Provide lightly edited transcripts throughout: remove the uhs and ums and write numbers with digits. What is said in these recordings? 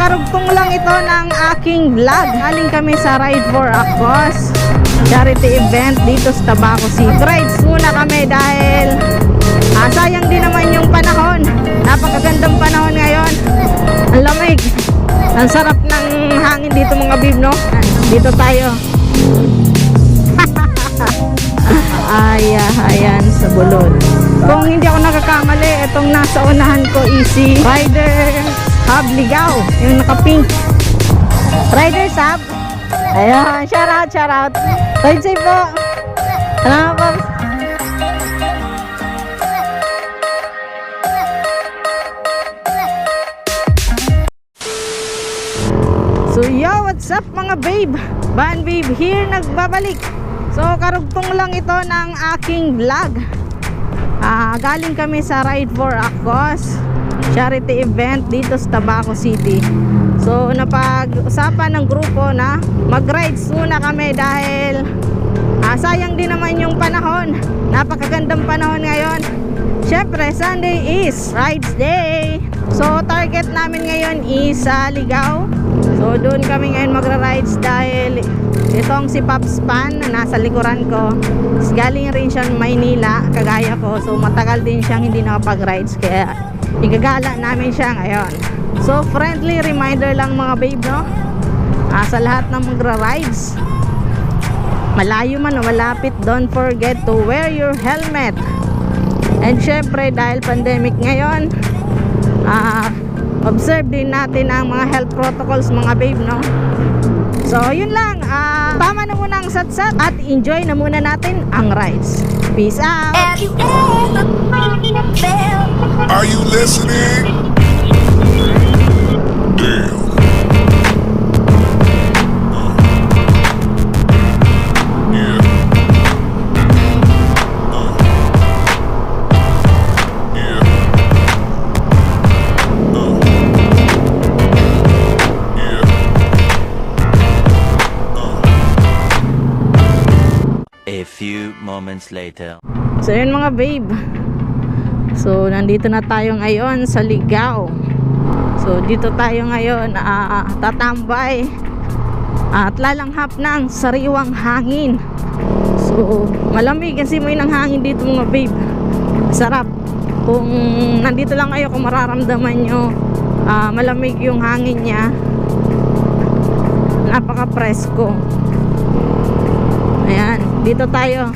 karugtong lang ito ng aking vlog. Galing kami sa Ride for a Cause charity event dito sa Tabaco City. Rides muna kami dahil sayang din naman yung panahon. Napakagandang panahon ngayon. Ang lamig. Ang sarap ng hangin dito mga babe, no? Dito tayo. Paayahayan sa BULOD. Kung hindi ako nakakamali, itong nasa unahan ko easy Rider Hub LIGAO, yung naka-pink Riders Hub. Ayan, shout out. Ride safe po. Salamat po. So yo, what's up mga babe? Vhan Babe here, nagbabalik. So karugtong lang ito ng aking vlog. Galing kami sa Ride for a Cause charity event dito sa Tabaco City. So napag-usapan ng grupo na mag-rides muna kami dahil sayang din naman yung panahon. Napakagandang panahon ngayon. Syempre Sunday is Rides Day. So target namin ngayon is LIGAO. So doon kami ngayon magra-rides dahil itong si Pops Pan na nasa likuran ko, galing rin siya Maynila, kagaya ko. So matagal din siyang hindi nakapag-rides, kaya igagala namin siya ngayon. So friendly reminder lang mga babe, no? Sa lahat ng magra-rides, malayo man o malapit, don't forget to wear your helmet. And syempre dahil pandemic ngayon, observe din natin ang mga health protocols mga babe, no? So yun lang, tama na muna ang satsat at enjoy na muna natin ang rides. Peace out. Are you listening? Damn. A few moments later. So yun mga babe, so nandito na tayo ngayon sa LIGAO. So dito tayo ngayon tatambay at lalanghap ng sariwang hangin. So malamig kasi may ng hangin dito mga babe. Sarap. Kung nandito lang kayo, kung mararamdaman nyo malamig yung hangin niya, napaka presko. Ayan, dito tayo.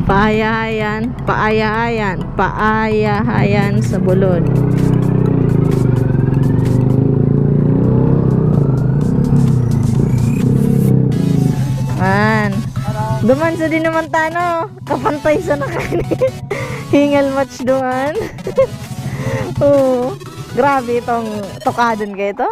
Paayahayan sa BULOD. Man, duman sa din naman tano, kapantay sa nakain. Hingal match duman. Grabe itong tokadon kayo to.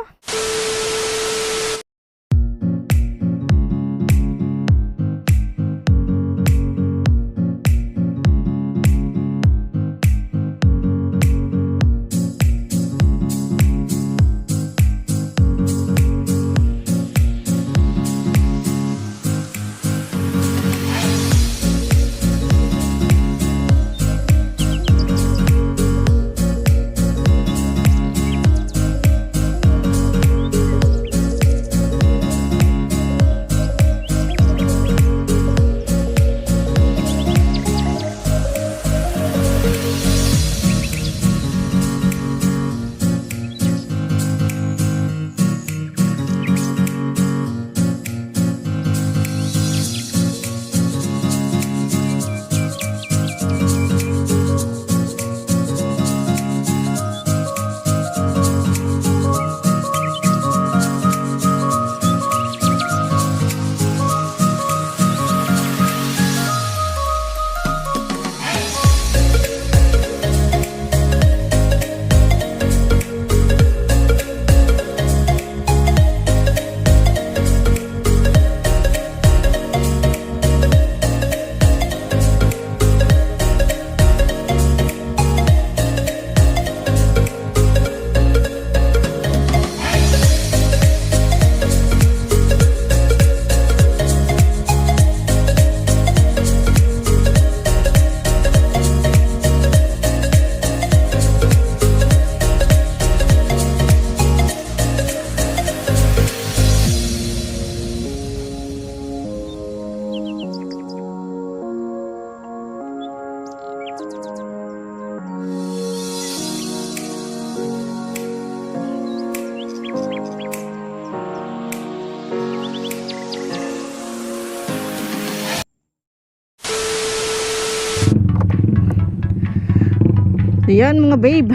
Yan mga babe.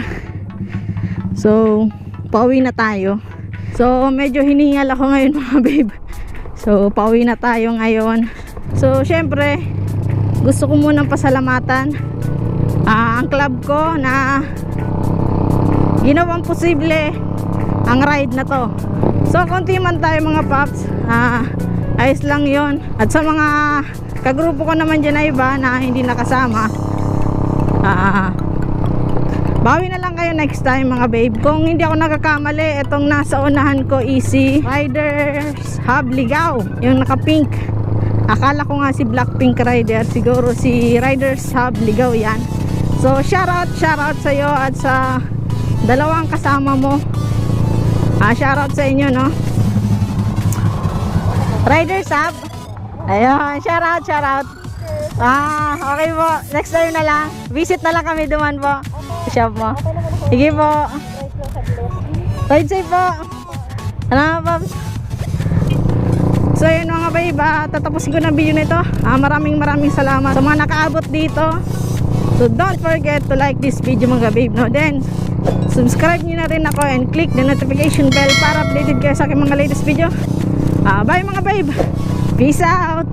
So, pauwi na tayo. So, medyo hiningal ako ngayon mga babe. So, pauwi na tayo ngayon. So, syempre, gusto ko munang pasalamatan ang club ko na ginawang posible ang ride na to. So, konti man tayo mga paps. Ayos lang yon. At sa mga kagrupo ko naman dyan na iba na hindi nakasama, bawi na lang kayo next time mga babe. Kung hindi ako nagkakamali, itong nasa unahan ko easy Riders Hub LIGAO, yung naka pink. Akala ko nga si Blackpink rider, siguro si Riders Hub LIGAO yan. So shoutout sa iyo at sa dalawang kasama mo. Shoutout sa inyo, no? Riders Hub. Ayun, shoutout. Okay po. Next time na lang. Visit na lang kami duman po. Shop mo. Sige po. Ride safe po. Salamat Pops. So yun mga babe, tatapusin ko na video nito. Maraming salamat sa mga nakaabot dito. So don't forget to like this video mga babe, no? Then subscribe nyo na rin ako and click the notification bell para updated kayo sa aking mga latest video. Bye mga babe. Peace out.